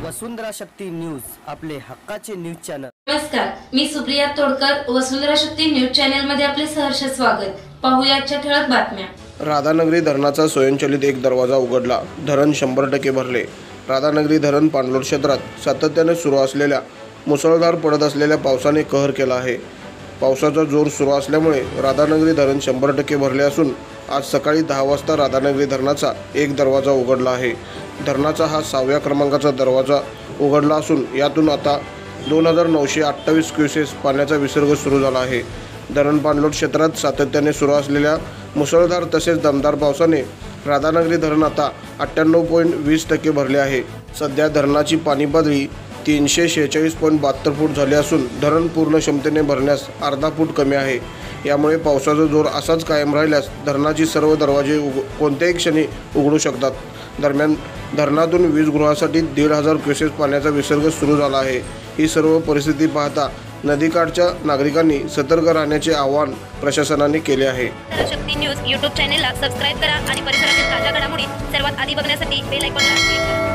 वसुंधरा शक्ती news, आपले हक्काचे news channel. नमस्कार, मी सुप्रिया तोडकर, वसुंधरा शक्ती न्यूज चॅनल मध्ये आपले सहर्ष स्वागत। पाहूया आजच्या ठळक बातम्या। राधानगरी धरणाचा स्वयंचलित एक दरवाजा उघडला, धरण 100% भरले। राधानगरी धरण पाणलोट क्षेत्रात सातत्याने सुरू असलेल्या मुसळधार पडत असलेल्या पावसाने कहर केला आहे। पावसाचा जोर सुरू असल्यामुळे राधानगरी धरण 100% भरले असून आज सकाळी 10 वाजता राधानगरी धरणाचा एक दरवाजा उघडला आहे। धरणाचा हा 6व्या क्रमांकाचा दरवाजा उघडला असून यातून आता 2928 क्युसेस पाण्याचा विसर्ग सुरू झाला आहे। धरण पाणलोट क्षेत्रात सातत्याने सुरू असलेल्या मुसळधार तसेच दमदार पावसाने राधानगरी धरण आता 98.20% भरले आहे। सध्या धरणाची पाणी पातळी 346.72 फूट झाली असून धरण पूर्ण क्षमतेने भरण्यास अर्धा फूट कमी आहे। यामुळे पावसाचा जोर असाच कायम राहिल्यास धरणाची सर्व दरवाजे कोणत्याही क्षणी उघडू शकतात। दरम्यान धरणातून वीजगृहासाठी 1,500 क्युसेस पाण्याचा विसर्ग सुरू झाला आहे। ही सर्व परिस्थिती पाहता नदीकाठच्या नागरिकांनी सतर्क राहण्याचे आवाहन प्रशासनाने केले आहे। शक्ती न्यूज YouTube चॅनेलला सबस्क्राइब करा आणि परिसरातील ताज्या घडामोडी सर्वात आधी बघण्यासाठी बेल आयकॉनला क्लिक करा।